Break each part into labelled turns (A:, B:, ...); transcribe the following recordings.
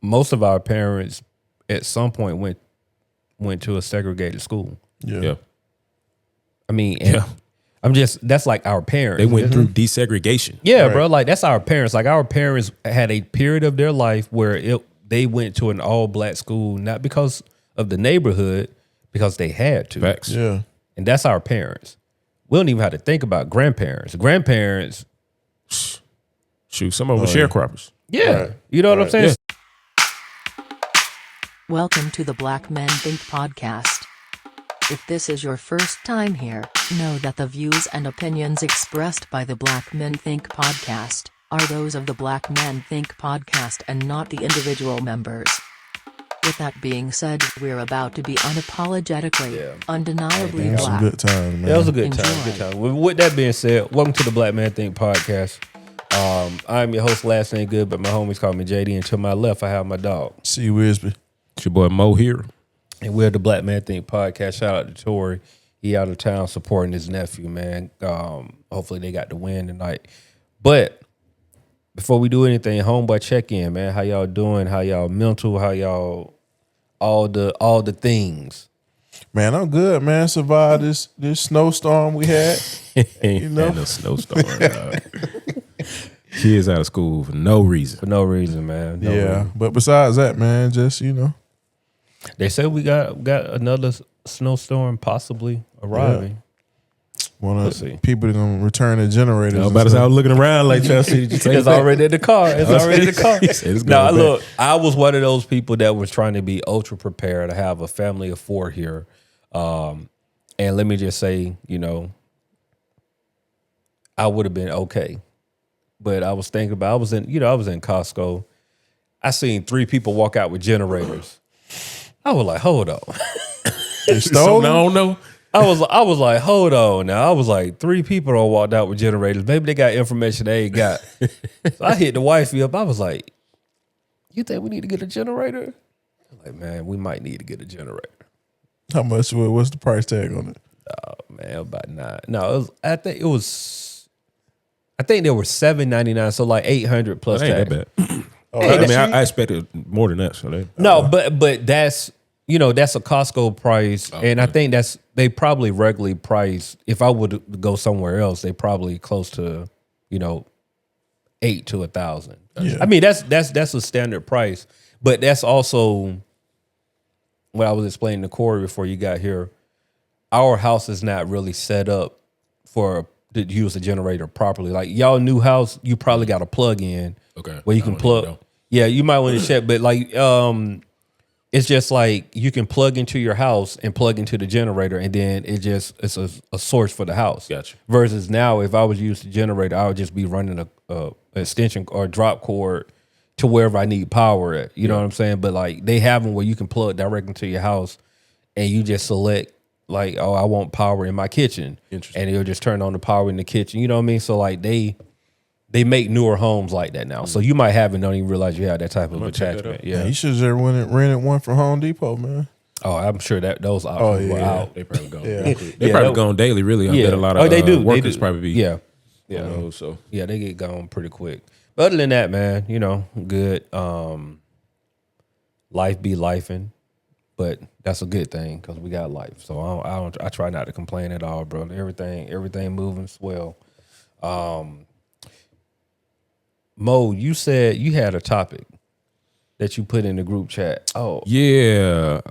A: most of our parents at some point went to a segregated school.
B: Yeah.
A: I mean, that's like our parents.
C: They went through desegregation.
A: Yeah, right. Bro. Like that's our parents. Like our parents had a period of their life where they went to an all black school, not because of the neighborhood, because they had to.
C: Facts.
B: Yeah.
A: And that's our parents. We don't even have to think about grandparents. Grandparents,
C: shoot, some of them were sharecroppers.
A: Yeah.
B: Right.
A: You know what I'm saying?
C: Yeah.
D: Welcome to the Black Men Think podcast. If this is your first time here, know that the views and opinions expressed by the Black Men Think podcast are those of the Black Men Think podcast and not the individual members. With that being said, we're about to be unapologetically, undeniably
B: That was
D: black.
B: a good time, man.
A: That was a good time.
D: Enjoy.
A: Good time. With that being said, welcome to the Black Man Think podcast. I'm your host, last name good, but my homies call me JD. And to my left, I have my dog.
B: C. Wisby.
C: It's your boy Mo here.
A: And we're the Black Man Think podcast. Shout out to Tori. He out of town supporting his nephew, man. Hopefully they got the win tonight. But before we do anything, homeboy check-in, man. How y'all doing? How y'all mental? How y'all all the things?
B: Man, I'm good, man. Survived this snowstorm we had.
C: You know, a snowstorm. Kids out of school for no reason.
A: For no reason, man. No reason.
B: But besides that, man, just
A: They say we got another snowstorm possibly arriving.
B: Let's see. People are gonna return the generators.
C: Nobody was looking around like Chelsea.
A: It's already in the car. It's already in the car.
C: It's
A: No,
C: going
A: look, I was one of those people that was trying to be ultra prepared. I have a family of 4 here. And let me just say, I would have been okay. But I was thinking about, I was in Costco. I seen 3 people walk out with generators. I was like, hold on.
B: They stole
C: I don't know.
A: I was like, hold on now. I was like, 3 people don't walked out with generators. Maybe they got information they ain't got. So I hit the wifey up. I was like, you think we need to get a generator? I'm like, man, we might need to get a generator.
B: How much? What's the price tag on it?
A: Oh man, about 9. No, I think they were $7.99, so like $800 plus
C: That
A: tax.
C: ain't that bad.
A: Hey,
C: I expected more than that. So
A: but that's that's a Costco price, and I think they probably regularly price. If I would go somewhere else, they probably close to $8,000 to $1,000.
B: Yeah.
A: I mean that's a standard price, but that's also what I was explaining to Corey before you got here. Our house is not really set up to use a generator properly. Like y'all new house, you probably got a plug in.
C: Okay.
A: Where you can plug. Yeah, you might want to check, but like it's just like you can plug into your house and plug into the generator, and then it's a source for the house.
C: Gotcha.
A: Versus now, if I was used to generator, I would just be running a extension or drop cord to wherever I need power at. You know what I'm saying? But like they have them where you can plug direct into your house, and you just select like, oh, I want power in my kitchen, and it'll just turn on the power in the kitchen. You know what I mean? So like they make newer homes like that now. So you might have and don't even realize you have that type of attachment. Yeah.
B: You should have rented one from Home Depot, man.
A: Oh, I'm sure that those options were out.
C: They probably gone.
B: Yeah.
C: They probably gone daily. Really, I bet a lot of
A: they do.
C: workers
A: They do.
C: probably be.
A: Yeah.
C: So
A: Yeah, they get gone pretty quick. But other than that, man, good. Life be lifing, but that's a good thing because we got life. So I try not to complain at all, bro. Everything moving swell. Mo, you said you had a topic that you put in the group chat. Oh,
C: yeah,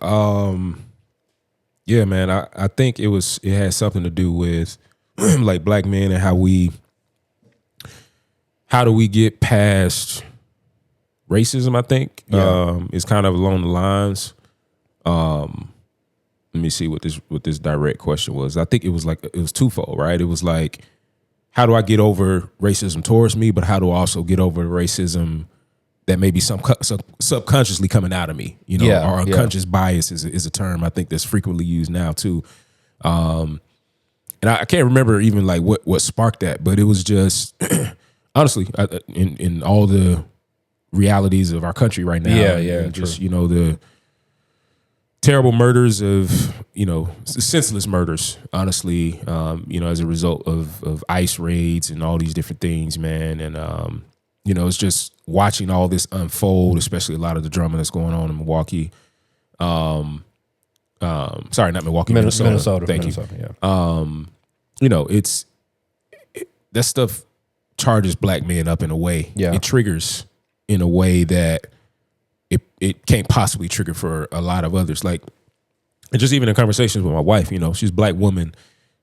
C: yeah, man. I think it had something to do with like black men and how do we get past racism? I think it's kind of along the lines. Let me see what this direct question was. I think it was twofold, right? It was like, how do I get over racism towards me, but how do I also get over the racism that may be subconsciously coming out of me? Or unconscious bias is a term I think that's frequently used now too. And I can't remember even like what sparked that, but it was just honestly in all the realities of our country right now.
A: Yeah,
C: just the terrible murders of senseless murders, honestly, as a result of ICE raids and all these different things, man. And it's just watching all this unfold, especially a lot of the drama that's going on in Milwaukee. Sorry, not Milwaukee, Minnesota. Thank you. Yeah. That stuff charges black men up in a way.
A: Yeah.
C: It triggers in a way that it can't possibly trigger for a lot of others. Like, and just even in conversations with my wife, she's a black woman.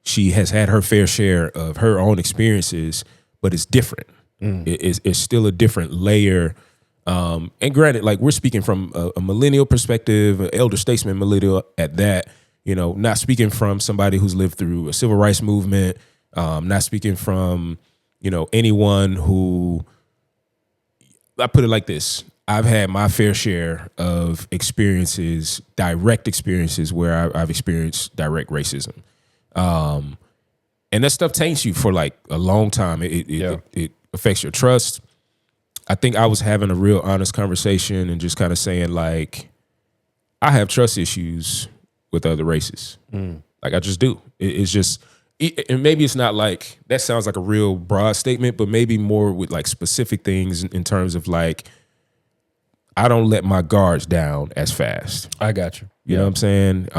C: She has had her fair share of her own experiences, but it's different. It's still a different layer. And granted, like, we're speaking from a millennial perspective, an elder statesman millennial at that, not speaking from somebody who's lived through a civil rights movement, not speaking from, anyone who, I put it like this. I've had my fair share of experiences, direct experiences where I've experienced direct racism. And that stuff taints you for like a long time. It affects your trust. I think I was having a real honest conversation and just kind of saying, like, I have trust issues with other races. Like, I just do. It's just, and maybe it's not like, that sounds like a real broad statement, but maybe more with like specific things in terms of like, I don't let my guards down as fast.
A: I got you.
C: You know what I'm saying?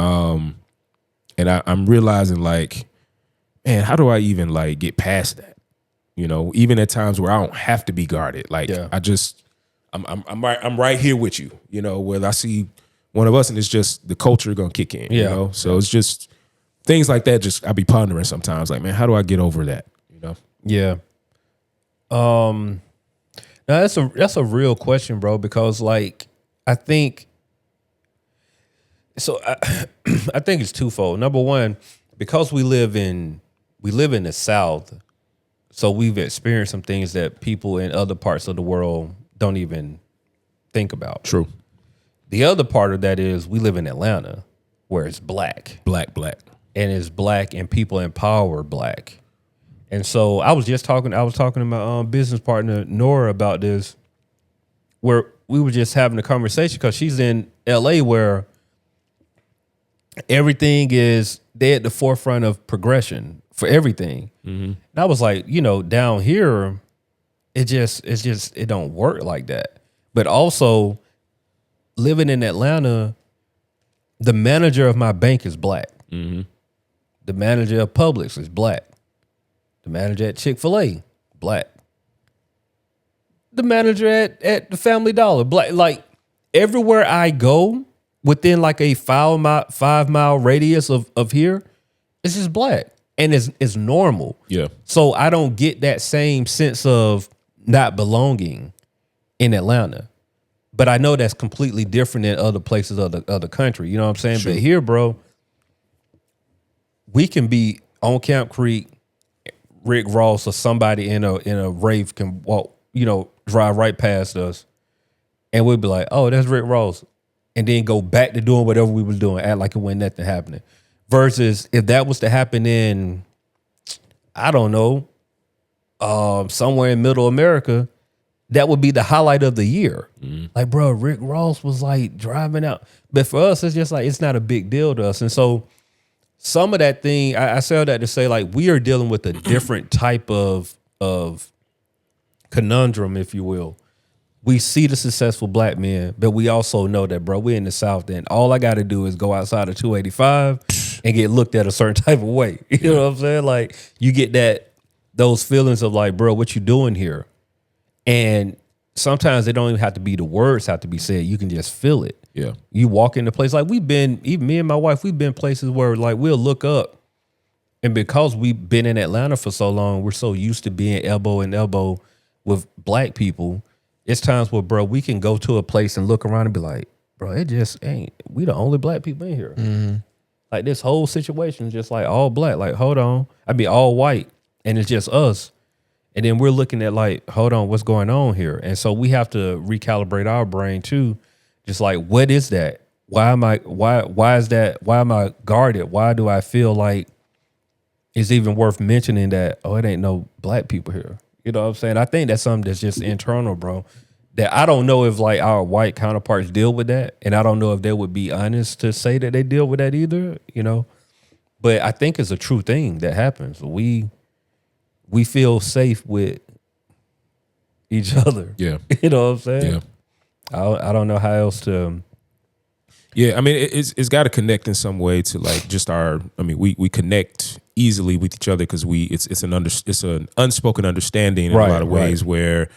C: And I'm realizing, like, man, how do I even like get past that? Even at times where I don't have to be guarded. Like, I'm right here with you. Whether I see one of us and it's just the culture gonna kick in. So it's just things like that. Just I be pondering sometimes. Like, man, how do I get over that?
A: Yeah. Now that's a real question, bro, because like I think I think it's twofold. Number one, because we live in the South, so we've experienced some things that people in other parts of the world don't even think about.
C: True.
A: The other part of that is we live in Atlanta, where it's black.
C: Black.
A: And it's black and people in power are black. And so I was talking to my business partner, Nora, about this, where we were just having a conversation because she's in LA where everything is, they're at the forefront of progression for everything. And I was like, down here, it don't work like that. But also living in Atlanta, the manager of my bank is black. The manager of Publix is black. The manager at Chick-fil-A, black. The manager at the Family Dollar, black. Like, everywhere I go within like a 5-mile radius of here, it's just black. And it's normal. Yeah. So I don't get that same sense of not belonging in Atlanta. But I know that's completely different in other places of the country. You know what I'm saying? Sure. But here, bro, we can be on Camp Creek, Rick Ross or somebody in a rave can walk, drive right past us, and we'd be like, "Oh, that's Rick Ross," and then go back to doing whatever we was doing, act like it wasn't nothing happening. Versus if that was to happen in, I don't know, somewhere in Middle America, that would be the highlight of the year. Like, bro, Rick Ross was like driving out, but for us, it's just like it's not a big deal to us, and so. Some of that thing, I say all that to say, like, we are dealing with a different type of conundrum, if you will. We see the successful black men, but we also know that, bro, we're in the South, and all I got to do is go outside of 285 and get looked at a certain type of way. You know what I'm saying? Like, you get those feelings of like, bro, what you doing here? And sometimes they don't even have to be the words have to be said. You can just feel it. Yeah. You walk into place like even me and my wife, we've been places where like we'll look up, and because we've been in Atlanta for so long, we're so used to being elbow and elbow with black people. It's times where, bro, we can go to a place and look around and be like, bro, it just ain't, we the only black people in here. Like this whole situation is just like all black. Like, hold on. I'd be all white and it's just us. And then we're looking at like, hold on, what's going on here? And so we have to recalibrate our brain too. Just like, what is that? Why am I guarded? Why do I feel like it's even worth mentioning that, oh, it ain't no black people here? You know what I'm saying? I think that's something that's just internal, bro. That I don't know if like our white counterparts deal with that. And I don't know if they would be honest to say that they deal with that either, But I think it's a true thing that happens. We feel safe with, each other.
C: Yeah.
A: You know what I'm saying?
C: Yeah.
A: I don't know how else to.
C: Yeah, I mean, it's got to connect in some way to like just our. I mean, we connect easily with each other because it's an unspoken understanding in a lot of ways where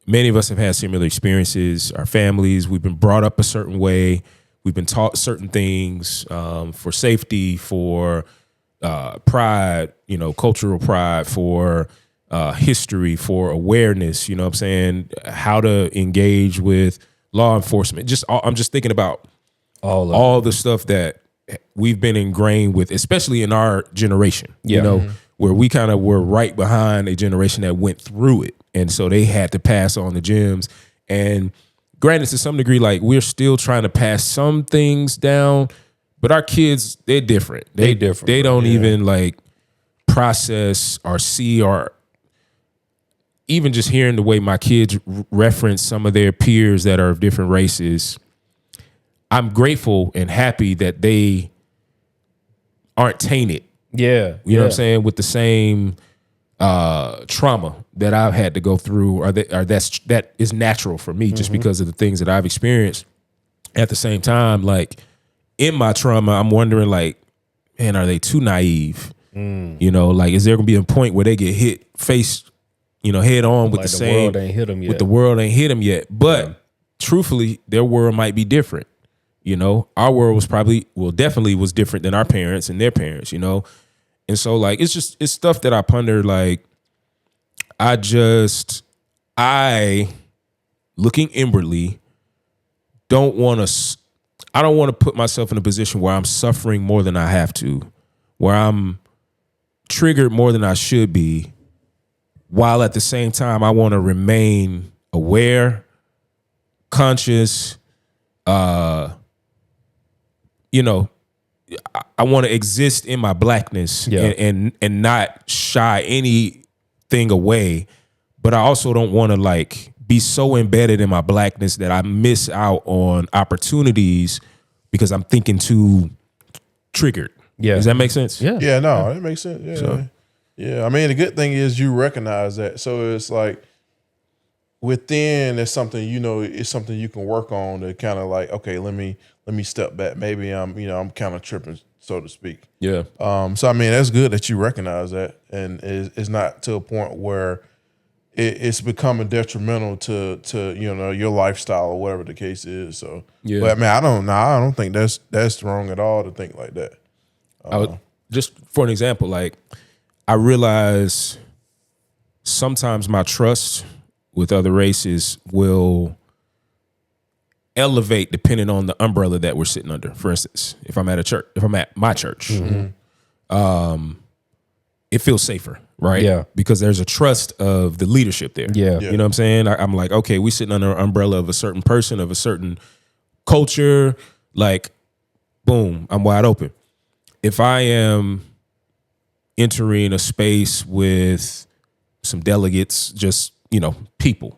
C: many of us have had similar experiences. Our families, we've been brought up a certain way. We've been taught certain things for safety, for pride, cultural pride, for history, for awareness. You know what I'm saying? How to engage with law enforcement. I'm just thinking about all the stuff that we've been ingrained with, especially in our generation. Where we kind of were right behind a generation that went through it, and so they had to pass on the gems. And granted, to some degree, like we're still trying to pass some things down, but our kids, they're different. They don't even like process or see, or even just hearing the way my kids reference some of their peers that are of different races. I'm grateful and happy that they aren't tainted.
A: Yeah.
C: You know what I'm saying? With the same trauma that I've had to go through, or that is natural for me just because of the things that I've experienced. At the same time, like in my trauma, I'm wondering like, man, are they too naive? Like, is there gonna be a point where they get hit face, head on with
A: Like
C: the same,
A: world ain't hit them yet.
C: with the world ain't hit them yet. But truthfully, their world might be different. Our world definitely was different than our parents and their parents, And so like, it's stuff that I ponder. Like I looking inwardly, I don't want to put myself in a position where I'm suffering more than I have to, where I'm triggered more than I should be, while at the same time, I want to remain aware, conscious, I want to exist in my blackness and not shy anything away, but I also don't want to like be so embedded in my blackness that I miss out on opportunities because I'm thinking too triggered. Yeah. Does that make sense?
A: Yeah.
B: Yeah, no, it makes sense. Yeah. Yeah. I mean, the good thing is you recognize that. So it's like within it's something, it's something you can work on to kind of like, okay, let me step back. Maybe I'm kind of tripping, so to speak.
C: Yeah.
B: So I mean, that's good that you recognize that, and it's not to a point where it's becoming detrimental to your lifestyle or whatever the case is. So, yeah. But I mean, I don't think that's wrong at all to think like that.
C: Just for an example, like I realize sometimes my trust with other races will elevate depending on the umbrella that we're sitting under. For instance, if I'm at my church, it feels safer, right?
A: Yeah.
C: Because there's a trust of the leadership there.
A: Yeah.
C: You know what I'm saying? I'm like, okay, we sitting under an umbrella of a certain person, of a certain culture, like, boom, I'm wide open. If I am entering a space with some delegates, just, people,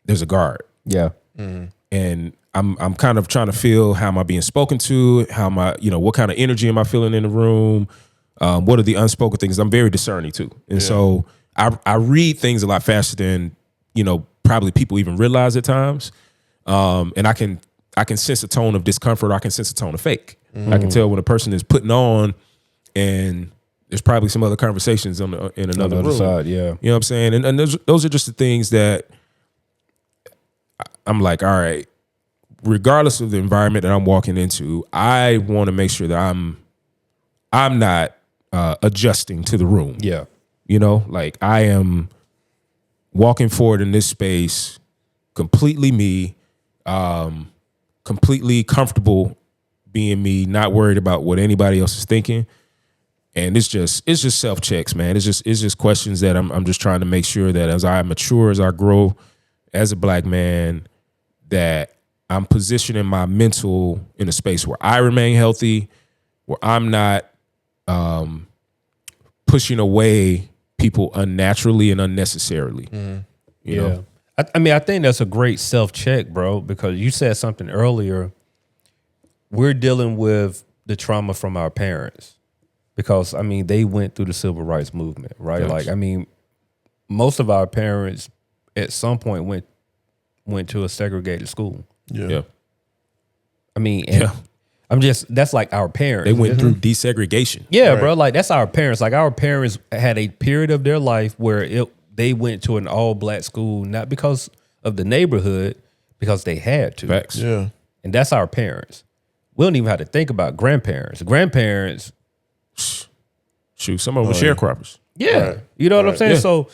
C: there's a guard.
A: Yeah.
C: And I'm kind of trying to feel, how am I being spoken to? How am I, what kind of energy am I feeling in the room? What are the unspoken things? I'm very discerning too. And so I read things a lot faster than, probably people even realize at times. And I can sense a tone of discomfort, or I can sense a tone of fake. I can tell when a person is putting on, and there's probably some other conversations in another room.
A: Side, yeah.
C: You know what I'm saying? And those are just the things that I'm like, all right, regardless of the environment that I'm walking into, I want to make sure that I'm not adjusting to the room.
A: Yeah.
C: Like I am walking forward in this space completely me, completely comfortable being me, not worried about what anybody else is thinking. And it's just self-checks, man. It's just questions that I'm just trying to make sure that as I mature, as I grow as a black man, that I'm positioning my mental in a space where I remain healthy, where I'm not pushing away people unnaturally and unnecessarily. You know?
A: I mean, I think that's a great self-check, bro, because you said something earlier. We're dealing with the trauma from our parents because, I mean, they went through the civil rights movement, right?
C: Yes.
A: Like, I mean, most of our parents at some point went to a segregated school.
B: Yeah.
A: I mean, and that's like our parents.
C: They went through desegregation.
A: Yeah,
B: Right.
A: bro. Like that's our parents. Like our parents had a period of their life where they went to an all black school, not because of the neighborhood, because they had to.
C: Facts.
B: Yeah.
A: And that's our parents. We don't even have to think about grandparents. Grandparents,
C: Shoot, some of them were sharecroppers.
A: yeah.
B: Right.
A: You know what I'm
B: Right.
A: saying?
C: Yeah.
A: So,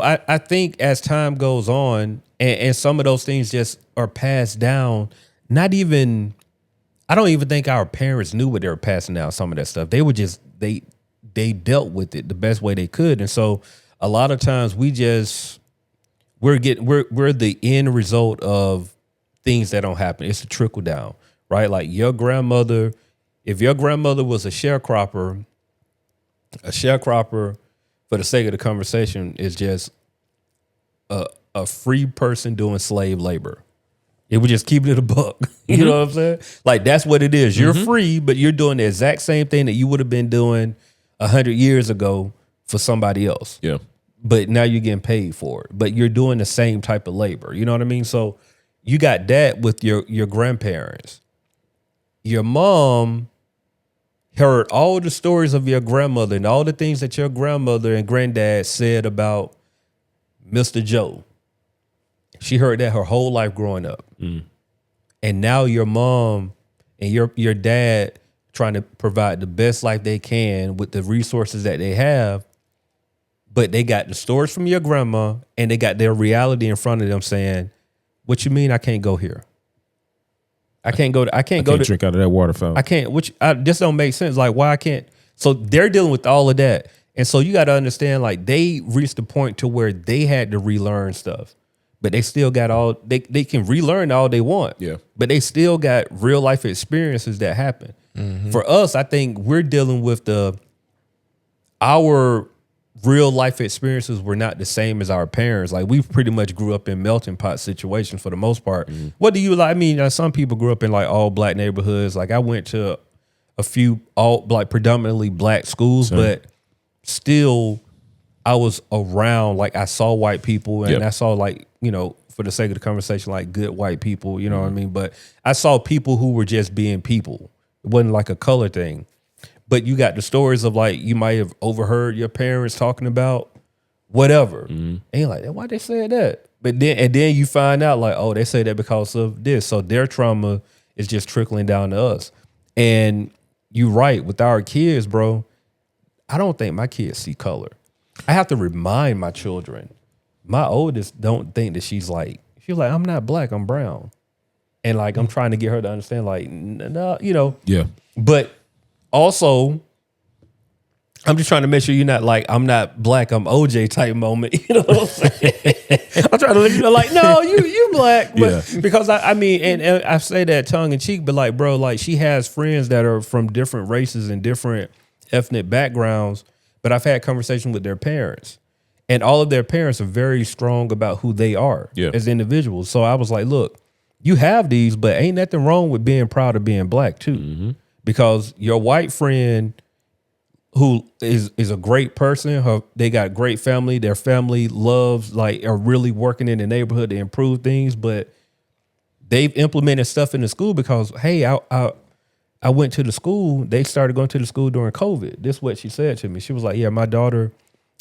A: I think as time goes on and some of those things just are passed down, I don't even think our parents knew what they were passing down, some of that stuff. They were just, they dealt with it the best way they could. And so a lot of times we're the end result of things that don't happen. It's a trickle down, right? Like your grandmother, if your grandmother was a sharecropper, for the sake of the conversation, is just a free person doing slave labor. It would just keep it a buck. You know what I'm saying? Like that's what it is. You're free, but you're doing the exact same thing that you would have been doing 100 years ago for somebody else.
C: Yeah.
A: But now you're getting paid for it. But you're doing the same type of labor. You know what I mean? So you got that with your grandparents. Your mom heard all the stories of your grandmother and all the things that your grandmother and granddad said about Mr. Joe. She heard that her whole life growing up. And now your mom and your dad trying to provide the best life they can with the resources that they have. But they got the stories from your grandma and they got their reality in front of them saying, what you mean I can't go here? I can't
C: Drink out of that water fountain.
A: I can't, this don't make sense. Like, why I can't? So they're dealing with all of that. And so you got to understand, like, they reached the point to where they had to relearn stuff, but they still got they can relearn all they want.
C: Yeah.
A: But they still got real life experiences that happen. For us, I think we're dealing with our real life experiences were not the same as our parents. Like we pretty much grew up in melting pot situations for the most part. What do you like? I mean, some people grew up in like all black neighborhoods. Like I went to a few predominantly black schools, but still I was around, like I saw white people and I saw like, for the sake of the conversation, like good white people, you know what I mean? But I saw people who were just being people. It wasn't like a color thing. But you got the stories of like, you might have overheard your parents talking about whatever. And you're like, why they say that? But then you find out like, oh, they say that because of this. So their trauma is just trickling down to us. And you're right, with our kids, bro, I don't think my kids see color. I have to remind my children. My oldest don't think that she's like, I'm not black, I'm brown. And like, I'm trying to get her to understand like, no,
C: Yeah.
A: But also, I'm just trying to make sure you're not like, I'm not black, I'm OJ type moment. You know what I'm saying? I'm trying to let you know, like, no, you black. But because I mean, and I say that tongue in cheek, but like, bro, like she has friends that are from different races and different ethnic backgrounds, but I've had conversations with their parents. And all of their parents are very strong about who they are as individuals. So I was like, look, you have these, but ain't nothing wrong with being proud of being black too. Because your white friend who is a great person, they got great family, their family loves, like are really working in the neighborhood to improve things, but they've implemented stuff in the school because, hey, I went to the school, they started going to the school during COVID. This is what she said to me. She was like, yeah, my daughter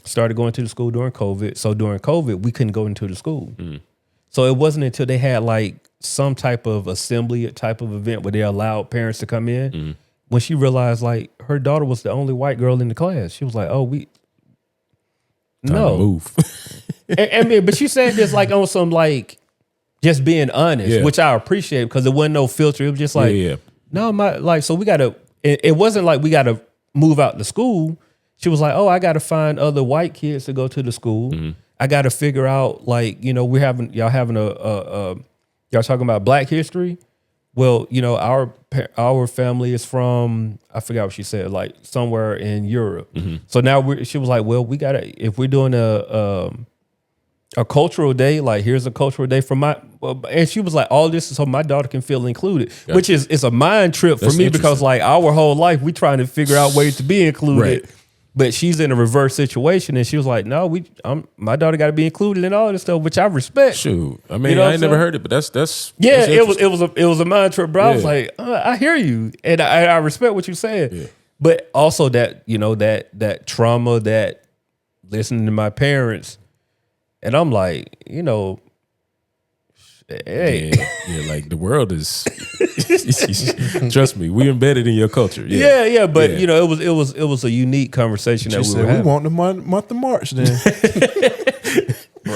A: started going to the school during COVID. So during COVID, we couldn't go into the school. So it wasn't until they had like some type of assembly type of event where they allowed parents to come in when she realized like her daughter was the only white girl in the class. She was like, oh,
C: Time to move.
A: I mean, but she said this like on some like just being honest, which I appreciate because there wasn't no filter. It was just like, no, so we got to, it wasn't like we got to move out the school. She was like, oh, I got to find other white kids to go to the school. I got to figure out like, y'all talking about Black history. Well, our family is from, I forgot what she said, like somewhere in Europe. So now she was like, well, we got to, if we're doing a cultural day, like here's a cultural day for and she was like, all this is so my daughter can feel included, which is, it's a mind trip for me because like our whole life we trying to figure out ways to be included. But she's in a reverse situation, and she was like, "No, my daughter got to be included in all this stuff," which I respect.
C: Shoot, I mean,
A: You know what
C: I ain't
A: I'm
C: never
A: saying?
C: heard it, but that's
A: Yeah,
C: that's
A: it was a mind trip, bro. I was
C: Yeah.
A: like, I hear you, and I respect what you're saying.
C: Yeah.
A: But also that that trauma, that listening to my parents, and I'm like, hey,
C: yeah, like the world is. Trust me, we embedded in your culture.
A: yeah. But
C: Yeah.
A: it was a unique conversation
B: She
A: that we
B: said,
A: were
B: we
A: having.
B: want the month of March then.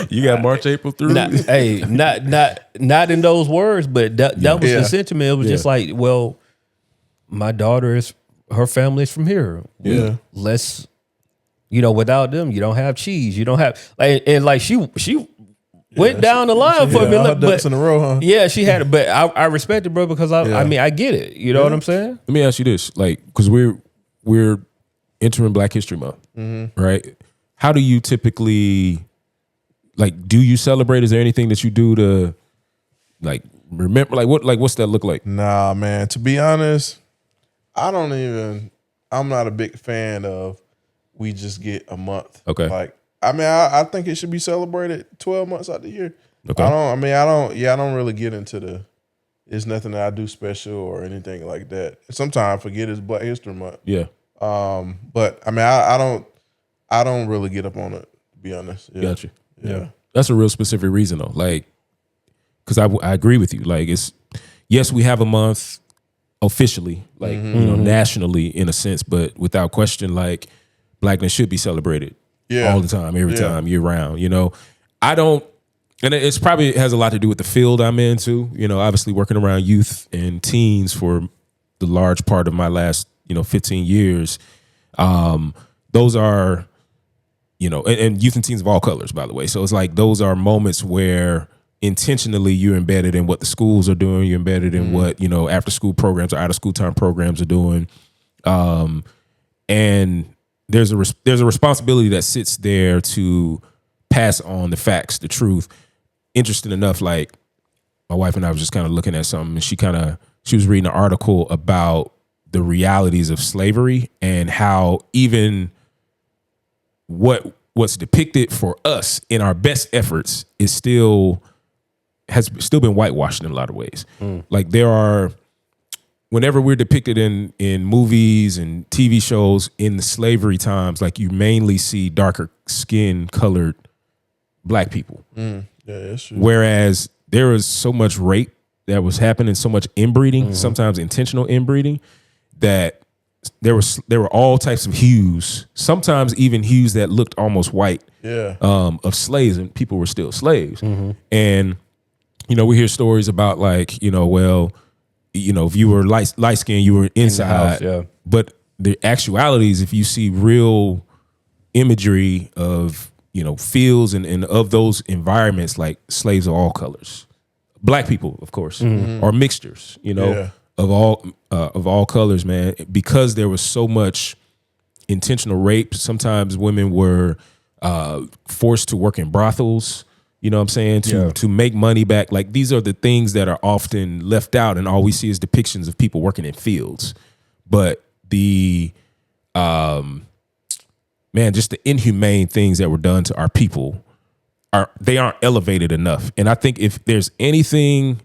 C: You got March, April through.
A: Not in those words, but that was
B: Yeah.
A: the sentiment. It was just like, well, my daughter her family is from here.
B: Yeah.
A: Let's, without them, you don't have cheese. You don't have she went down the line for me.
B: all her
A: Look,
B: ducks
A: but
B: in a row, huh?
A: yeah, she had it, but I respect it, bro, because I mean I get it. You know what I'm saying?
C: Let me ask you this, like, because we're entering Black History Month, right? How do you typically, like, do you celebrate? Is there anything that you do to, like, remember, what's that look like?
B: Nah, man. To be honest, I'm not a big fan of we just get a month.
C: Okay.
B: Like, I mean, I think it should be celebrated 12 months out the year.
C: Okay.
B: I don't really get into it's nothing that I do special or anything like that. Sometimes I forget it's Black History Month.
C: Yeah.
B: But I mean, I don't really get up on it, to be honest. Yeah.
C: Got you.
B: Yeah.
C: That's a real specific reason though. Like, because I agree with you. Like, yes, we have a month officially, like, nationally in a sense, but without question, like, Blackness should be celebrated all the time, every time, year round. I don't, and it's probably has a lot to do with the field I'm in too. Obviously working around youth and teens for the large part of my last, 15 years. Those are, and youth and teens of all colors, by the way. So it's like those are moments where intentionally you're embedded in what the schools are doing. You're embedded in what, after school programs or out of school time programs are doing. And there's a responsibility that sits there to pass on the facts, the truth. Interesting enough, like my wife and I was just kind of looking at something, and she was reading an article about the realities of slavery and how even what's depicted for us in our best efforts has still been whitewashed in a lot of ways. Like whenever we're depicted in movies and TV shows in the slavery times, like you mainly see darker skin colored Black people.
B: Yeah, that's true.
C: Whereas there was so much rape that was happening, so much inbreeding, sometimes intentional inbreeding, that there were all types of hues, sometimes even hues that looked almost white, of slaves, and people were still slaves. And we hear stories about like, if you were light skinned, you were inside.
A: yeah.
C: But the actuality is, if you see real imagery of, fields and of those environments, like slaves of all colors, Black people, of course, or mixtures, of all colors, man, because there was so much intentional rape. Sometimes women were forced to work in brothels. You know what I'm saying? To make money back. Like, these are the things that are often left out, and all we see is depictions of people working in fields. But the just the inhumane things that were done to our people aren't elevated enough. And I think if there's anything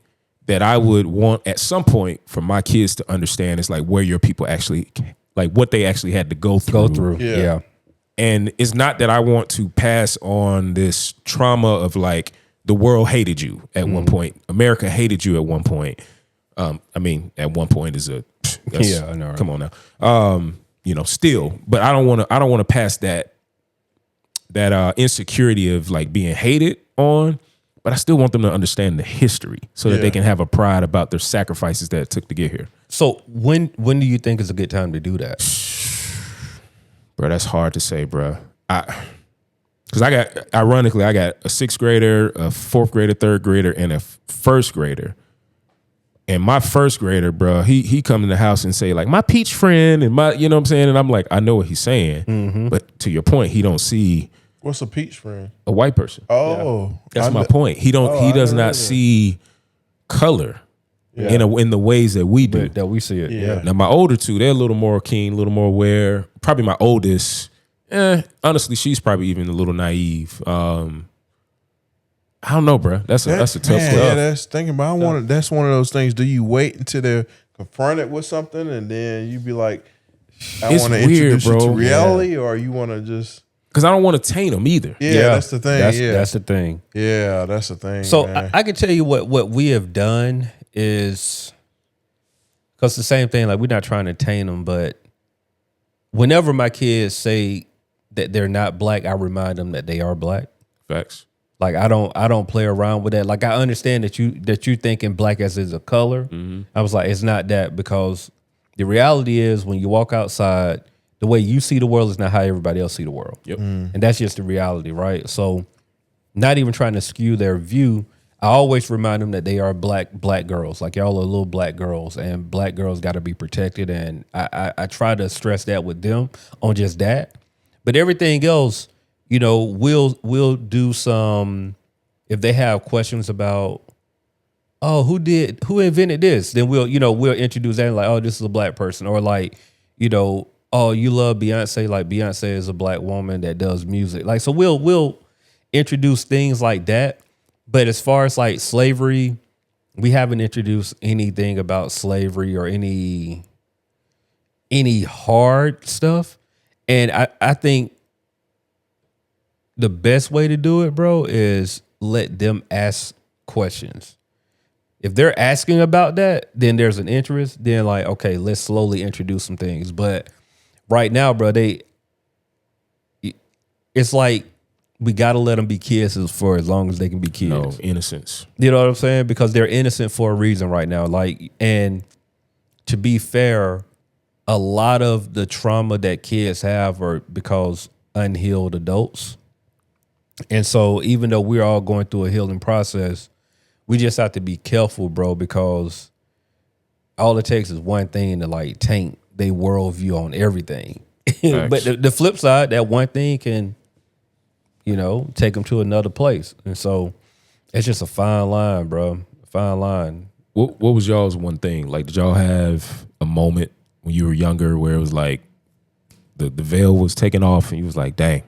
C: that I would want at some point for my kids to understand, is like where your people actually, like what they actually had to go through.
A: Yeah.
C: And it's not that I want to pass on this trauma of like the world hated you at one point, America hated you at one point. I mean, at one point is I know. Right? Come on now, still, but I don't want to pass that insecurity of like being hated on. But I still want them to understand the history so that they can have a pride about their sacrifices that it took to get here.
A: So when do you think is a good time to do that?
C: Bro, that's hard to say, bro. Because I got a sixth grader, a fourth grader, third grader, and a first grader. And my first grader, bro, he come in the house and say like, my peach friend, and my, you know what I'm saying? And I'm like, I know what he's saying. But to your point, he don't see
B: What's a peach friend?
C: a white person.
B: Oh,
C: That's my point. He does not see color in the ways that we do.
A: That we see it.
B: Yeah.
C: Now my older two, they're a little more keen, a little more aware. Probably my oldest, Honestly, she's probably even a little naive. I don't know, bro. That's a tough stuff.
B: Yeah, that's thinking about. That's one of those things. Do you wait until they're confronted with something and then you be like, I want to introduce you to reality, or you want to just?
C: Because I don't want to taint them either.
B: Yeah, that's the thing.
A: That's the thing.
B: Yeah, that's the thing.
A: So I can tell you what we have done is, because the same thing. Like, we're not trying to taint them, but whenever my kids say that they're not black, I remind them that they are black.
C: Facts.
A: Like, I don't play around with that. Like, I understand that you thinking black as is a color. Mm-hmm. I was like, it's not that, because the reality is when you walk outside, the way you see the world is not how everybody else see the world.
C: Yep.
A: And that's just the reality, right? So, not even trying to skew their view, I always remind them that they are black girls. Like, y'all are little black girls, and black girls got to be protected. And I try to stress that with them on just that. But everything else, you know, we'll do some, if they have questions about, oh, who invented this? Then we'll introduce that, like, oh, this is a black person. Or like, you know, oh, you love Beyonce, like Beyonce is a black woman that does music. Like, so we'll introduce things like that. But as far as like slavery, we haven't introduced anything about slavery or any hard stuff. And I think the best way to do it, bro, is let them ask questions. If they're asking about that, then there's an interest. Then, like, okay, let's slowly introduce some things. But right now, bro, it's like we got to let them be kids for as long as they can be kids.
C: No, innocence.
A: You know what I'm saying? Because they're innocent for a reason right now. Like, and to be fair, a lot of the trauma that kids have are because unhealed adults. And so even though we're all going through a healing process, we just have to be careful, bro, because all it takes is one thing to like taint their worldview on everything. But the flip side, that one thing can, you know, take them to another place. And so it's just a fine line, bro. Fine line.
C: What was y'all's one thing? Like, did y'all have a moment when you were younger where it was like the veil was taken off and you was like, dang,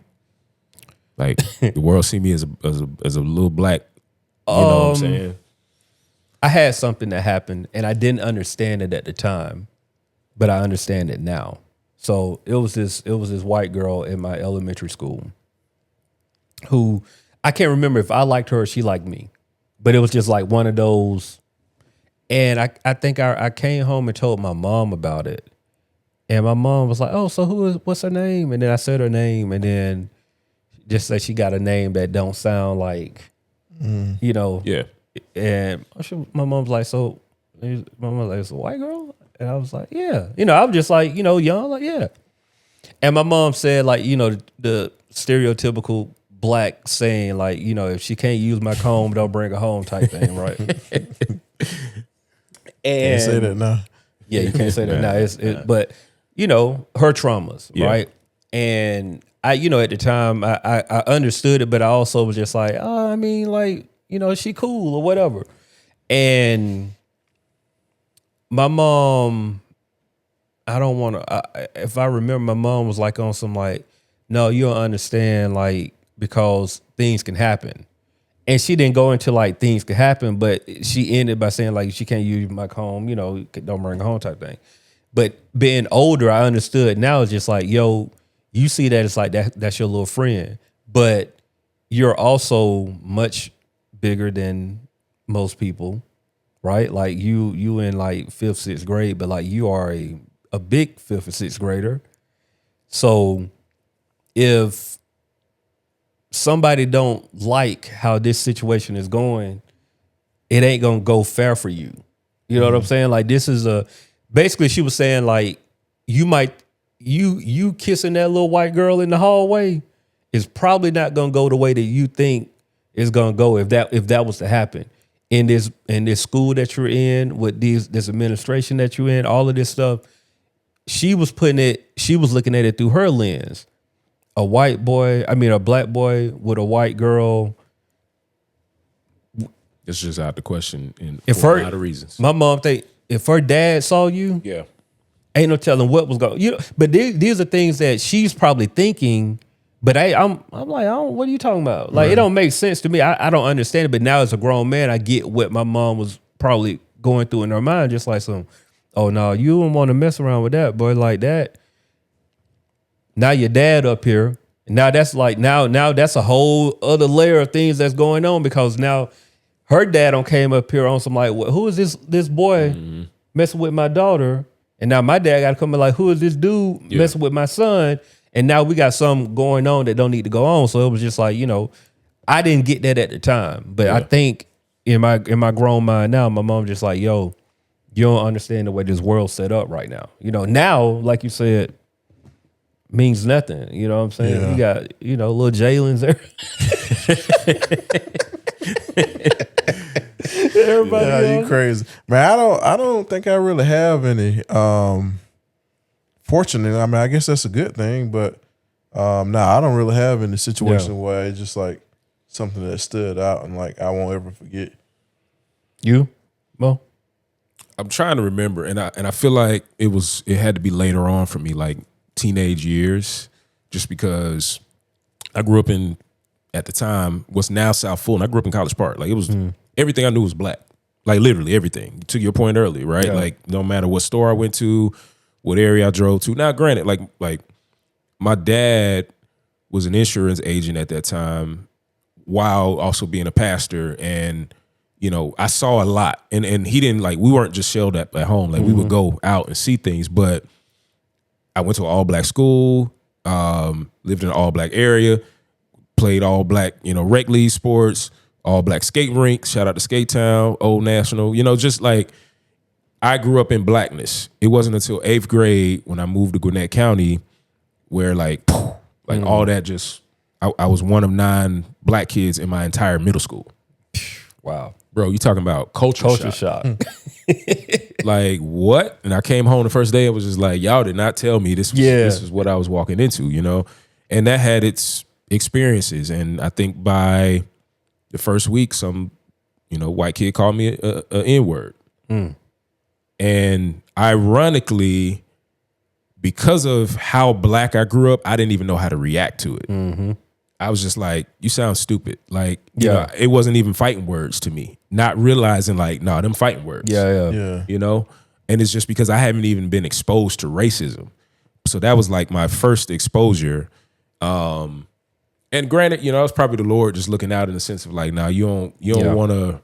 C: like the world see me as a little black, you know what I'm saying?
A: I had something that happened and I didn't understand it at the time, but I understand it now. So it was this white girl in my elementary school who, I can't remember if I liked her or she liked me, but it was just like one of those. And I think I came home and told my mom about it. And my mom was like, oh, so what's her name? And then I said her name, and then just said she got a name that don't sound like, you know.
C: Yeah.
A: And my mom's like, so, my mom was like, it's a white girl? And I was like, yeah. You know, I was just like, you know, young, like, yeah. And my mom said, like, you know, the stereotypical black saying, like, you know, if she can't use my comb, don't bring her home type thing, right?
B: Can't say that now.
A: Yeah, you can't say that now. But, you know, her traumas, right? And I, you know, at the time, I understood it, but I also was just like, oh, I mean, like, you know, she cool or whatever. And my mom, I don't want to, if I remember, my mom was like on some like, no, you don't understand, like, because things can happen. And she didn't go into like things could happen, but she ended by saying like, she can't use my comb, you know, don't bring her home type thing. But being older, I understood. Now it's just like, yo, you see that it's like that's your little friend, but you're also much bigger than most people, right? Like you in like 5th, 6th grade, but like you are a big 5th or 6th grader. So if somebody don't like how this situation is going, it ain't gonna go fair for you. You know what I'm saying? Like, this is basically she was saying like, you kissing that little white girl in the hallway is probably not gonna go the way that you think it's gonna go if that was to happen in this school that you're in, with this administration that you're in, all of this stuff. She was looking at it through her lens. A black boy with a white girl.
C: It's just out the question for a lot of reasons.
A: My mom think if her dad saw you,
C: yeah,
A: ain't no telling what was going. But these are things that she's probably thinking. But I'm like, what are you talking about? Like, it don't make sense to me. I don't understand it. But now as a grown man, I get what my mom was probably going through in her mind. Just like oh no, you don't want to mess around with that boy like that. Now your dad up here. Now that's like now that's a whole other layer of things that's going on, because now her dad came up here on some like, who is this boy messing with my daughter? And now my dad got to come in like, who is this dude messing with my son? And now we got something going on that don't need to go on. So it was just like, I didn't get that at the time. But I think in my grown mind now, my mom just like, yo, you don't understand the way this world's set up right now. Now, like you said, means nothing. You know what I'm saying?
B: Yeah.
A: You got, little Jalen's there. Everybody
B: Yeah, you crazy. Man, I don't think I really have any. Fortunately, I mean, I guess that's a good thing, but I don't really have any situation where it's just like something that stood out and like I won't ever forget.
A: You, Mo?
C: I'm trying to remember, and I feel like it had to be later on for me, like teenage years, just because I grew up in, at the time, what's now South Fulton. I grew up in College Park. Like, it was everything I knew was black. Like, literally everything. To your point earlier, right?
A: Yeah.
C: Like, no matter what store I went to, what area I drove to. Now, granted, like my dad was an insurance agent at that time, while also being a pastor, and I saw a lot. And he didn't we weren't just shelled up at home. Like, we would go out and see things. But I went to an all black school, lived in an all black area, played all black, rec league sports, all black skate rinks. Shout out to Skate Town, Old National. Just like, I grew up in Blackness. It wasn't until 8th grade when I moved to Gwinnett County where all that just, I was one of 9 black kids in my entire middle school.
A: Wow.
C: Bro, you talking about culture shock. Like, what? And I came home the first day, it was just like, y'all did not tell me this is what I was walking into, And that had its experiences. And I think by the first week, some, white kid called me a N-word. And ironically, because of how black I grew up, I didn't even know how to react to it. Mm-hmm. I was just like, you sound stupid. Like, it wasn't even fighting words to me. Not realizing them fighting words.
B: Yeah.
C: And it's just because I haven't even been exposed to racism. So that was like my first exposure. And granted, it was probably the Lord just looking out in the sense of like, you don't want to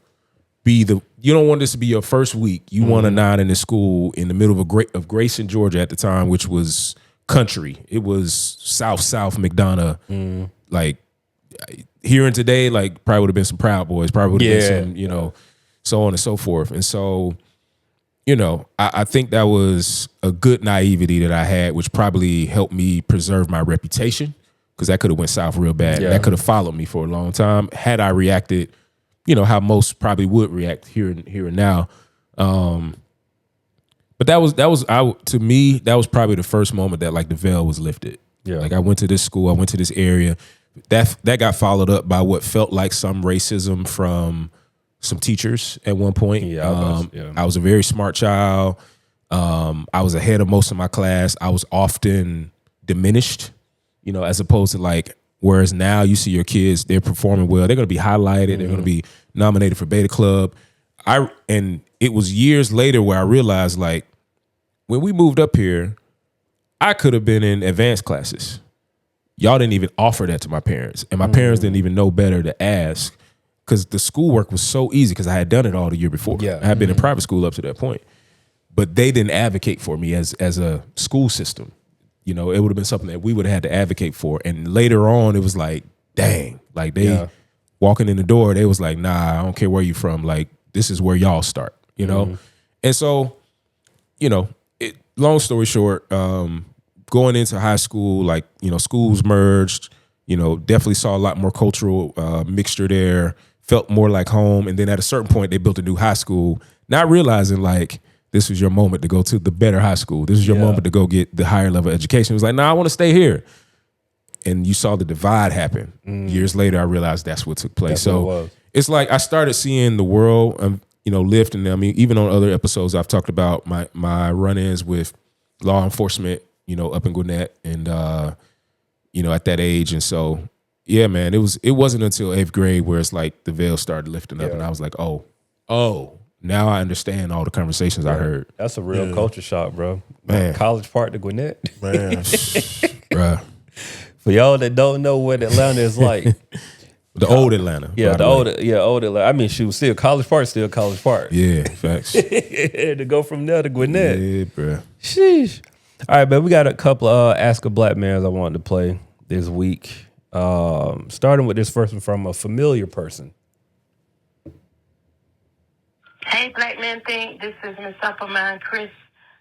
C: you don't want this to be your first week. You want a 9 in the school in the middle of Grayson, Georgia at the time, which was country. It was South McDonough. Like, here and today, like, probably would have been some Proud Boys, probably would have been some, so on and so forth. And so, I think that was a good naivety that I had, which probably helped me preserve my reputation, because that could have went south real bad.
A: Yeah.
C: That could have followed me for a long time had I reacted, how most probably would react here and now. But to me, that was probably the first moment that like the veil was lifted.
A: Yeah.
C: Like, I went to this school, I went to this area. That got followed up by what felt like some racism from some teachers at one point. I was a very smart child. I was ahead of most of my class. I was often diminished, as opposed to like, whereas now you see your kids, they're performing well. They're going to be highlighted. They're going to be nominated for Beta Club. And it was years later where I realized, like, when we moved up here, I could have been in advanced classes. Y'all didn't even offer that to my parents. And my parents didn't even know better to ask, because the schoolwork was so easy because I had done it all the year before.
A: Yeah.
C: I had been in private school up to that point. But they didn't advocate for me as a school system. It would have been something that we would have had to advocate for. And later on, it was like, dang. Like, they walking in the door, they was like, nah, I don't care where you from. Like, this is where y'all start, And so, long story short, going into high school, like, schools merged, definitely saw a lot more cultural mixture there, felt more like home. And then at a certain point, they built a new high school, not realizing like, this was your moment to go to the better high school. This is your moment to go get the higher level education. It was like, nah, I want to stay here. And you saw the divide happen. Years later, I realized that's what took place. So it's like I started seeing the world, lift. And I mean, even on other episodes, I've talked about my run-ins with law enforcement, up in Gwinnett, and at that age, and so yeah, man, it wasn't until 8th grade where it's like the veil started lifting up, and I was like, oh, now I understand all the conversations I heard.
A: That's a real culture shock, bro.
C: Man.
A: College Park to Gwinnett.
B: Man.
C: Bruh.
A: For y'all that don't know what Atlanta is like.
C: The old Atlanta.
A: Yeah, old Atlanta. I mean, shoot, still College Park, still College Park.
C: Yeah, facts.
A: To go from there to Gwinnett.
C: Yeah, bruh.
A: Sheesh. All right, man, we got a couple of Ask a Black Mans I wanted to play this week. Starting with this first one from a familiar person.
E: Hey, Black Men Think. This is Miss Upperman, Chris.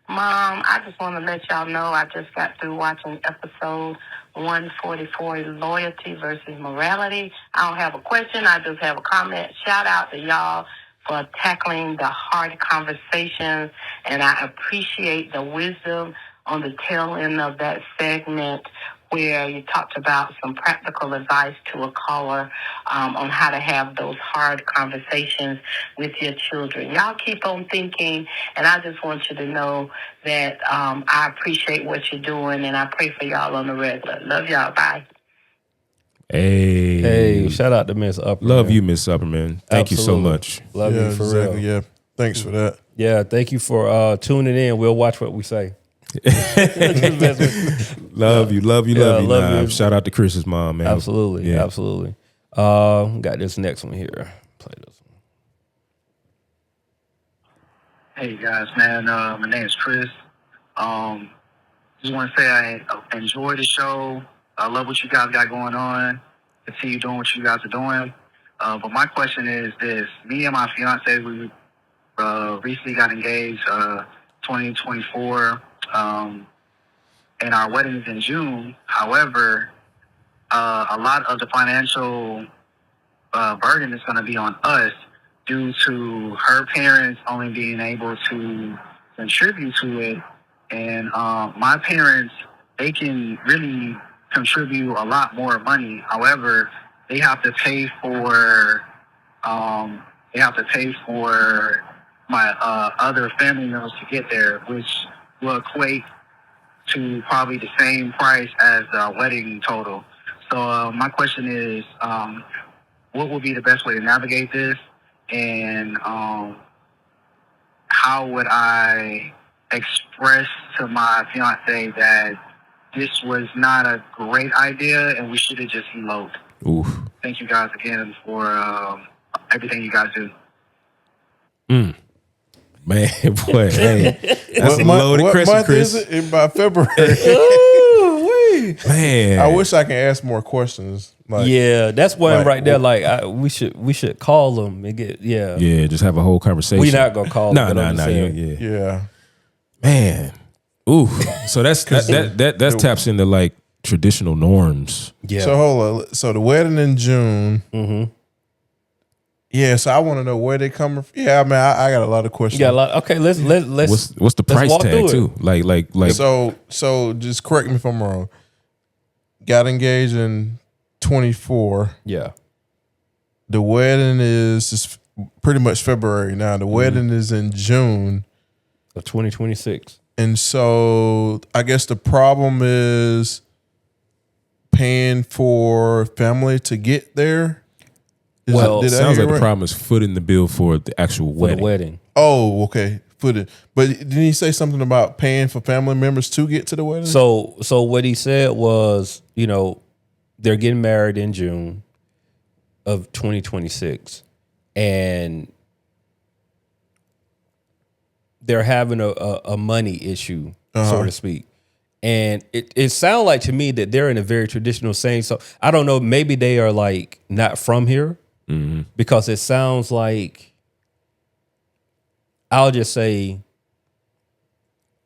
E: Mom, I just want to let y'all know I just got through watching episode 144, Loyalty versus Morality. I don't have a question. I just have a comment. Shout out to y'all for tackling the hard conversations, and I appreciate the wisdom on the tail end of that segment where you talked about some practical advice to a caller on how to have those hard conversations with your children. Y'all keep on thinking, and I just want you to know that I appreciate what you're doing, and I pray for y'all on the regular. Love y'all. Bye.
A: Hey, shout out to Miss Upperman.
C: Love you, Miss Upperman. Thank you so much.
A: Love you for real.
B: Yeah, thanks for that.
A: Yeah, thank you for tuning in. We'll watch what we say.
C: Love you.
A: Love you.
C: Shout out to Chris's mom, man.
A: Absolutely. Got this next one here. Play this one.
F: Hey guys, man. My name is Chris. Just want to say I enjoy the show. I love what you guys got going on. Continue doing what you guys are doing. But my question is this: me and my fiance, we recently got engaged, 2024. And our wedding is in June. However, a lot of the financial burden is going to be on us due to her parents only being able to contribute to it. And my parents, they can really contribute a lot more money. However, they have to pay for my other family members to get there, which will equate to probably the same price as the wedding total. So my question is, what would be the best way to navigate this? And how would I express to my fiance that this was not a great idea and we should have just eloped?
C: Oof.
F: Thank you guys again for everything you guys do.
C: Man, boy, hey, that's a loaded question,
B: month
C: Chris.
B: is it? By February.
C: Man,
B: I wish I can ask more questions. Like,
A: yeah, that's one right there. Like we should call them and get
C: just have a whole conversation.
A: We not gonna call them.
C: No.
B: Yeah.
C: Man, ooh. So that taps into like traditional norms.
A: Yeah.
B: So hold on. So the wedding in June.
A: Mm-hmm.
B: Yeah, so I want to know where they coming from. Yeah, I mean, I got a lot of questions.
A: You got a lot. Okay, let's.
C: What's the price tag too? Like.
B: So just correct me if I'm wrong. Got engaged in 24.
A: Yeah.
B: The wedding is pretty much February now. The wedding is in June
A: of 2026.
B: And so I guess the problem is paying for family to get there.
C: It sounds like the problem is footing the bill for the actual wedding.
A: The wedding.
B: Oh, okay. But didn't he say something about paying for family members to get to the wedding?
A: So what he said was, they're getting married in June of 2026, and they're having a money issue, so to speak. And it sounds like to me that they're in a very traditional saying. So I don't know, maybe they are like not from here, because it sounds like, I'll just say,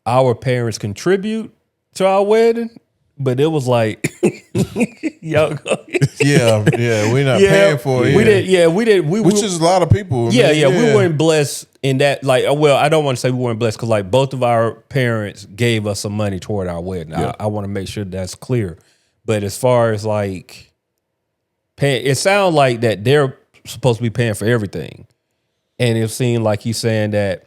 A: our parents contribute to our wedding, but it was like, y'all go.
B: yeah, we're not paying for it.
A: We did.
B: Which is a lot of people.
A: We weren't blessed in that. Like, well, I don't want to say we weren't blessed because like both of our parents gave us some money toward our wedding. Yeah. I want to make sure that's clear. But as far as like paying, it sounds like that they're supposed to be paying for everything, and it seemed like he's saying that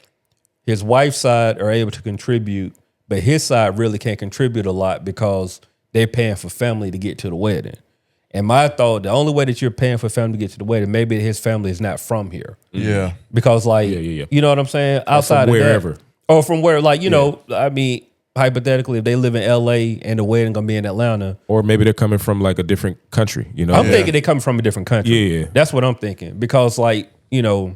A: his wife's side are able to contribute, but his side really can't contribute a lot because they're paying for family to get to the wedding. And my thought, the only way that you're paying for family to get to the wedding, maybe his family is not from here.
B: Yeah.
A: Because like, you know what I'm saying? Outside of
C: wherever.
A: that, or from where, like, you know, I mean, hypothetically, if they live in LA and the wedding gonna be in Atlanta.
C: Or maybe they're coming from like a different country, you know?
A: I'm thinking they come from a different country.
C: Yeah.
A: That's what I'm thinking. Because like, you know,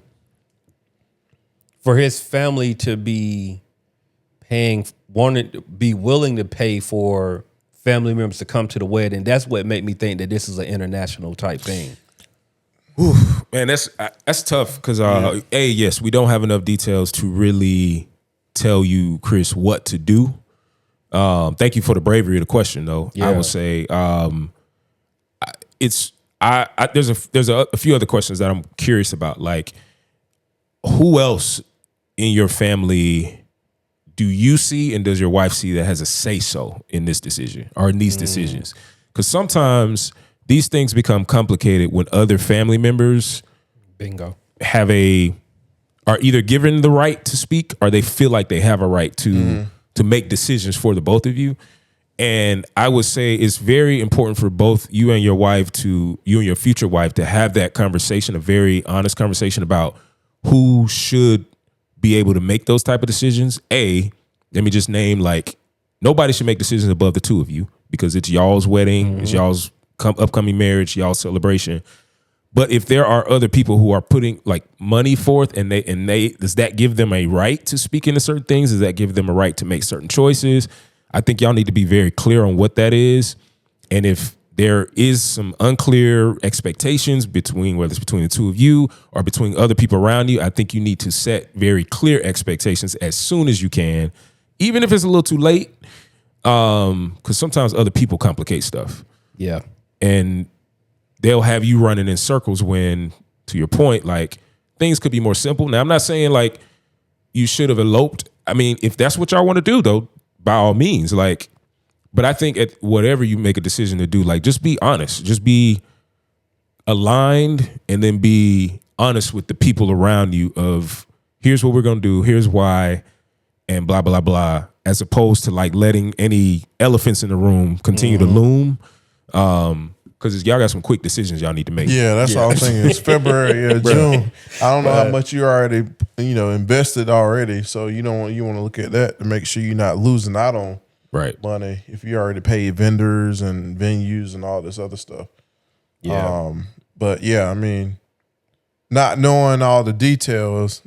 A: for his family to be be willing to pay for family members to come to the wedding, that's what made me think that this is an international type thing.
C: Man, that's tough because yes, we don't have enough details to really tell you, Chris, what to do. Thank you for the bravery of the question, though. I would say there's a few other questions that I'm curious about. Like, who else in your family do you see and does your wife see that has a say-so in this decision or in these decisions? Because sometimes these things become complicated when other family members are either given the right to speak or they feel like they have a right to make decisions for the both of you. And I would say it's very important for both you and your future wife to have that conversation, a very honest conversation about who should be able to make those type of decisions. Let me just name, like, nobody should make decisions above the two of you because it's y'all's wedding, it's y'all's upcoming marriage, y'all's celebration. But if there are other people who are putting like money forth and they does that give them a right to speak into certain things? Does that give them a right to make certain choices? I think y'all need to be very clear on what that is. And if there is some unclear expectations whether it's between the two of you or between other people around you, I think you need to set very clear expectations as soon as you can, even if it's a little too late. Because sometimes other people complicate stuff.
A: Yeah.
C: And they'll have you running in circles when, to your point, like, things could be more simple. Now, I'm not saying like you should have eloped. I mean, if that's what y'all want to do, though, by all means, like, but I think at whatever you make a decision to do, like, just be honest, just be aligned, and then be honest with the people around you of here's what we're going to do, here's why, and blah, blah, blah, as opposed to like letting any elephants in the room continue to loom. Because y'all got some quick decisions y'all need to make.
B: Yeah, that's all I'm saying. It's February, June. I don't know how much you already, invested already. So you want to look at that to make sure you're not losing out on money if you already paid vendors and venues and all this other stuff.
A: Yeah.
B: But yeah, I mean, not knowing all the details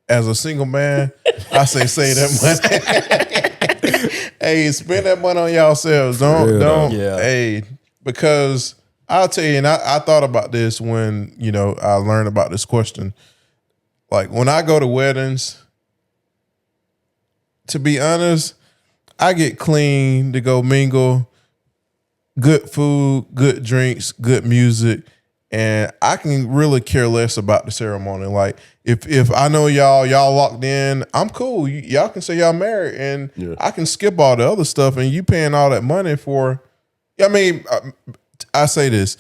B: as a single man, I say save that money. Hey, spend that money on yourselves. Don't. Yeah. Hey. Because I'll tell you, and I thought about this when, I learned about this question. Like, when I go to weddings, to be honest, I get clean to go mingle, good food, good drinks, good music, and I can really care less about the ceremony. Like, if I know y'all locked in, I'm cool. Y'all can say y'all married, and I can skip all the other stuff, and you paying all that money for... I mean, I say this: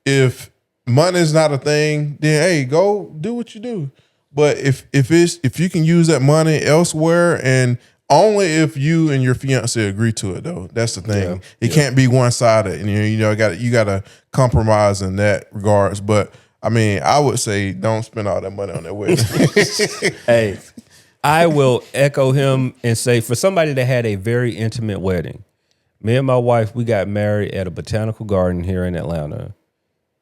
B: if money is not a thing, then hey, go do what you do. But if you can use that money elsewhere, and only if you and your fiancé agree to it, though, that's the thing. It can't be one sided, and you got to compromise in that regards. But I mean, I would say don't spend all that money on that wedding.
A: Hey, I will echo him and say, for somebody that had a very intimate wedding. Me and my wife, we got married at a botanical garden here in Atlanta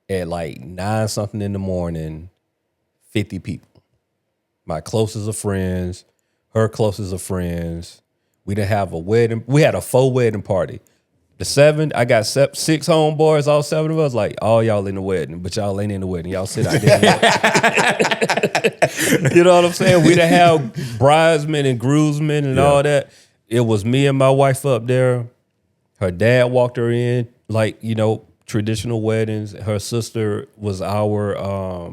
A: at like 9-something in the morning, 50 people. My closest of friends, her closest of friends. We didn't have a wedding. We had a full wedding party. I got 6 homeboys, all 7 of us, like, all y'all in the wedding, but y'all ain't in the wedding. Y'all sit out there. You know what I'm saying? We done have bridesmen and groomsmen and all that. It was me and my wife up there. Her dad walked her in, like, traditional weddings. Her sister was our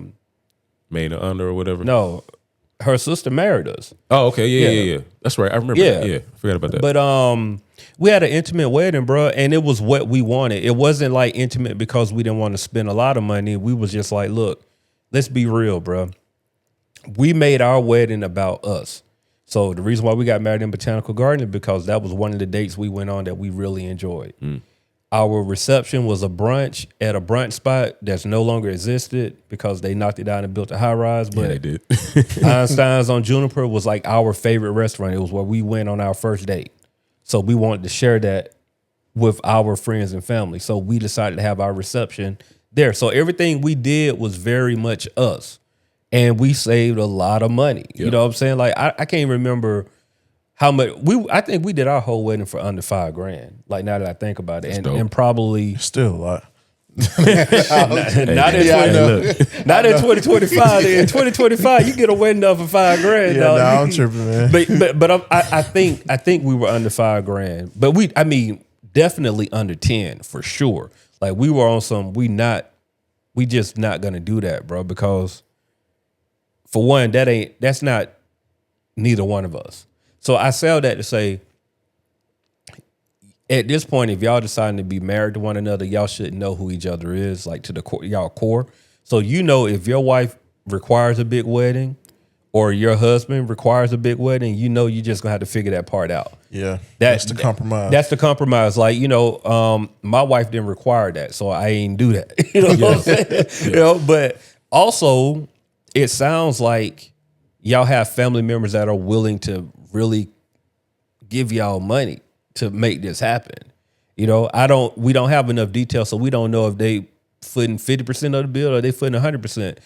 C: maid of honor or whatever.
A: No, her sister married us.
C: Oh, okay, yeah. That's right. I remember. Yeah, I forgot about that.
A: But we had an intimate wedding, bro, and it was what we wanted. It wasn't like intimate because we didn't want to spend a lot of money. We was just like, look, let's be real, bro. We made our wedding about us. So the reason why we got married in Botanical Garden is because that was one of the dates we went on that we really enjoyed. Our reception was a brunch at a brunch spot that's no longer existed because they knocked it down and built a high rise. But
C: they did.
A: Einstein's on Juniper was like our favorite restaurant. It was where we went on our first date. So we wanted to share that with our friends and family. So we decided to have our reception there. So everything we did was very much us. And we saved a lot of money.
C: Yep.
A: You know what I'm saying? Like I can't remember how much I think we did our whole wedding for under $5,000. Like now that I think about it. And probably
B: Still a lot.
A: not in 2025. In 2025, you get a wedding done for $5,000.
B: Yeah,
A: dog.
B: I'm tripping, man.
A: But I think we were under $5,000. But we definitely under 10 for sure. Like we were on some we just not gonna do that, bro, because for one, that's not neither one of us. So I say that to say, at this point, if y'all deciding to be married to one another, y'all should know who each other is, like to the core, y'all core. So you know if your wife requires a big wedding or your husband requires a big wedding, you know you just gonna have to figure that part out.
B: Yeah, that's the compromise.
A: That's the compromise. Like, my wife didn't require that, so I ain't do that. You know what I'm saying? But also it sounds like y'all have family members that are willing to really give y'all money to make this happen. We don't have enough details, so we don't know if they footing 50% of the bill or they footing 100%.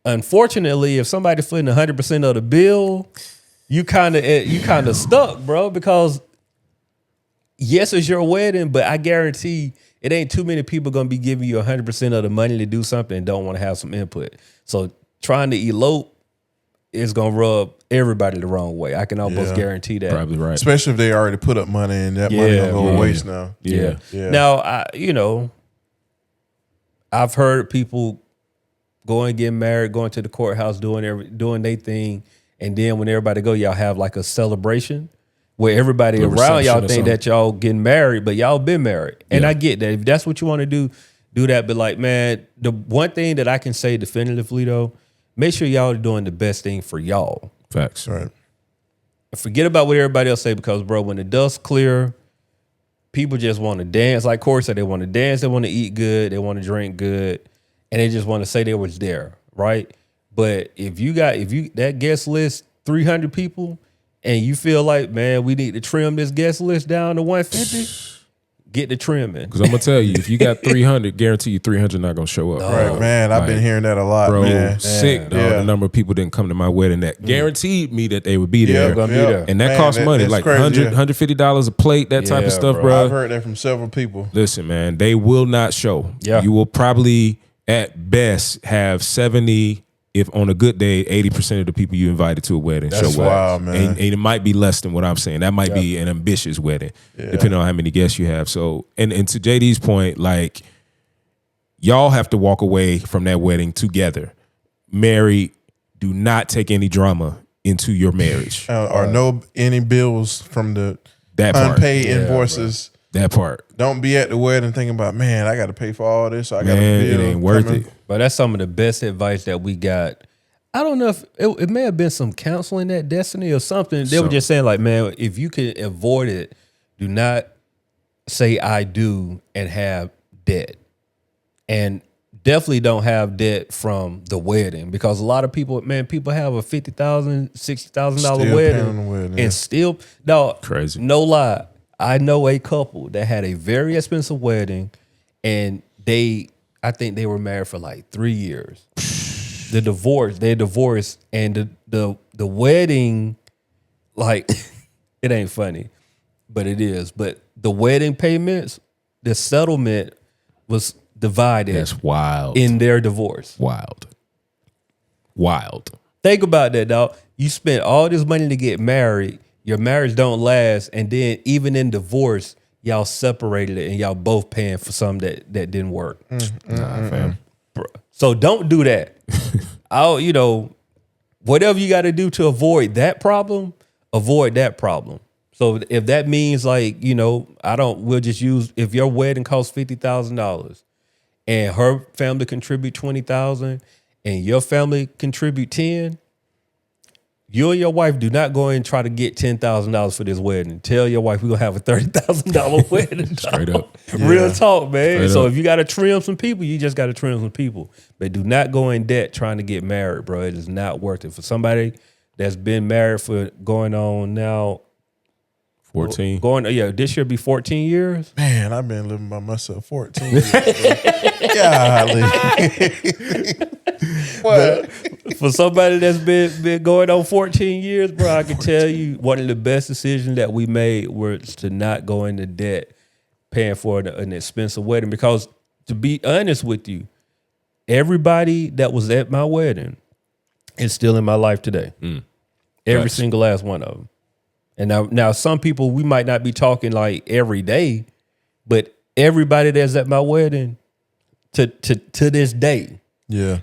A: Unfortunately, if somebody footing 100% of the bill, you kind of stuck, bro, because yes, it's your wedding, but I guarantee it ain't too many people going to be giving you 100% of the money to do something and don't want to have some input. So trying to elope is going to rub everybody the wrong way. I can almost guarantee that.
C: Probably right.
B: Especially if they already put up money and that money gonna go to waste now.
C: Yeah.
A: Now, I've heard people going, getting married, going to the courthouse, doing their thing, and then when everybody go, y'all have like a celebration where everybody around y'all think that y'all getting married, but y'all been married. And I get that. If that's what you want to do that. But like, man, the one thing that I can say definitively though, make sure y'all are doing the best thing for y'all.
C: Facts.
B: Right.
A: Forget about what everybody else say because, bro, when the dust clear, people just want to dance. Like Corey said, they want to dance, they want to eat good, they want to drink good, and they just want to say they was there, right? But if you that guest list 300 people, and you feel like, man, we need to trim this guest list down to 150. Get the trimming.
C: Because I'm going to tell you, if you got 300, guarantee you 300 not going to show up.
B: Right, man. I've been hearing that a lot,
C: bro,
B: man.
C: Sick, dog. The number of people didn't come to my wedding that guaranteed me that they would be there.
A: Gonna be there.
C: And that costs money, like
B: crazy,
C: $100, $150 a plate, that type of stuff, bro.
B: I've heard that from several people.
C: Listen, man, they will not show.
A: Yeah.
C: You will probably, at best, have 70, if on a good day, 80% of the people you invited to a wedding show up.
B: Wild, man.
C: And it might be less than what I'm saying. That might be an ambitious wedding, depending on how many guests you have. So, and to JD's point, like, y'all have to walk away from that wedding together. Married, do not take any drama into your marriage.
B: Or any bills from the
C: That part.
B: unpaid invoices.
C: That part.
B: Don't be at the wedding thinking about, man, I got to pay for all this. So I got
C: Man,
B: a bill
C: it ain't worth
B: coming.
C: it.
A: But that's some of the best advice that we got. I don't know if it may have been some counseling at Destiny or something. They were just saying like, man, if you can avoid it, do not say I do and have debt. And definitely don't have debt from the wedding because a lot of people, man, people have a $50,000, $60,000 wedding and still,
C: Crazy.
A: No lie. I know a couple that had a very expensive wedding and I think they were married for like 3 years. They divorced and the wedding, like, it ain't funny, but it is. But the wedding payments, the settlement was divided.
C: That's wild.
A: In their divorce.
C: Wild.
A: Think about that, dog. You spent all this money to get married. Your marriage don't last, and then even in divorce, y'all separated it, and y'all both paying for something that didn't work.
C: Fam.
A: So don't do that. Whatever you got to do to avoid that problem, avoid that problem. So if that means like, we'll just use, if your wedding costs $50,000 and her family contribute $20,000 and your family contribute 10, You and your wife do not go and try to get $10,000 for this wedding. Tell your wife we're gonna have a $30,000 wedding.
C: Straight up.
A: Real talk, man.
C: Straight
A: So
C: up.
A: if you gotta trim some people, you just gotta trim some people. But do not go in debt trying to get married, bro. It is not worth it. For somebody that's been married for going on now
C: 14.
A: This year be 14 years.
B: Man, I've been living by myself 14 years. Golly. What?
A: For somebody that's been going on 14 years, bro, I can tell you one of the best decisions that we made was to not go into debt paying for an expensive wedding. Because to be honest with you, everybody that was at my wedding is still in my life today. Every
C: Facts.
A: single last one of them. And now some people we might not be talking like every day, but everybody that's at my wedding to this day.
B: Yeah.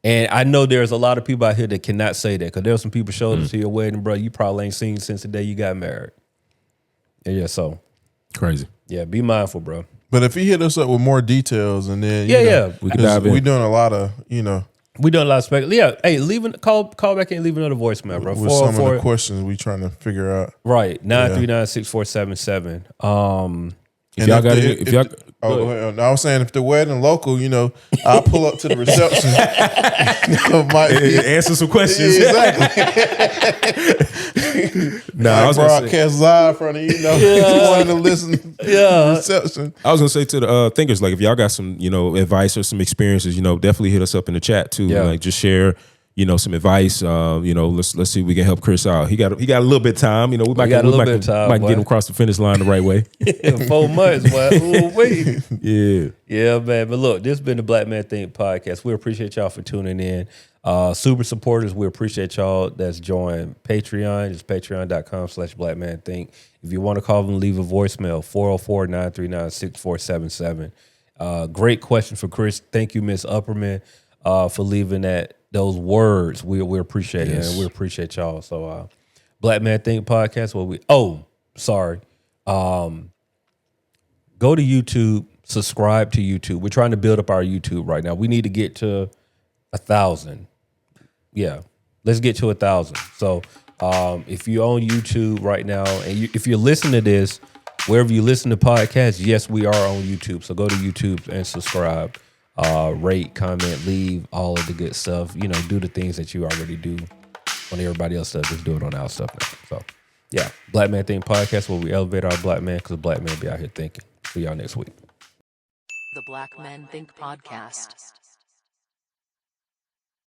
A: And I know there's a lot of people out here that cannot say that because there's some people showed up to your wedding, bro. You probably ain't seen since the day you got married. Yeah, so
C: Crazy.
A: yeah, be mindful, bro.
B: But if he hit us up with more details and then
C: We can dive in.
B: we doing a lot of,
A: We done a lot of spec. Yeah, hey, call back and leave another voicemail, bro.
B: with some of the questions we trying to figure out.
A: Right, 939-6477.
C: If y'all got any,
B: I was saying if the wedding local, I'll pull up to the reception.
C: answer some questions.
B: Exactly.
C: I was gonna say,
B: broadcast live from if you wanted to listen to the reception.
C: I was gonna say to the thinkers, like if y'all got some, advice or some experiences, definitely hit us up in the chat too.
A: Yeah.
C: Like just share, some advice. Let's see if we can help Chris out. He got a little bit of time. We might
A: got a little bit of time,
C: might
A: boy.
C: get him across the finish line the right way.
A: 4 months, boy. Ooh, wait.
C: Yeah.
A: Yeah, man. But look, this has been the Black Man Think podcast. We appreciate y'all for tuning in. Super supporters, we appreciate y'all that's joined Patreon. It's patreon.com/blackmanthink. If you want to call them, leave a voicemail, 404-939-6477. Great question for Chris. Thank you, Miss Upperman, for leaving those words. We appreciate it, and we appreciate y'all. So Black Man Think podcast, go to YouTube, subscribe to YouTube. We're trying to build up our YouTube right now. We need to get to 1,000. Yeah, let's get to 1,000. So if you're on YouTube right now, and if you're listening to this, wherever you listen to podcasts, yes, we are on YouTube. So go to YouTube and subscribe, rate, comment, leave all of the good stuff. Do the things that you already do when everybody else does. Just do it on our stuff now. So yeah, Black Man Think podcast, where we elevate our black man because black men be out here thinking. See y'all next week.
D: The Black Men Think Podcast.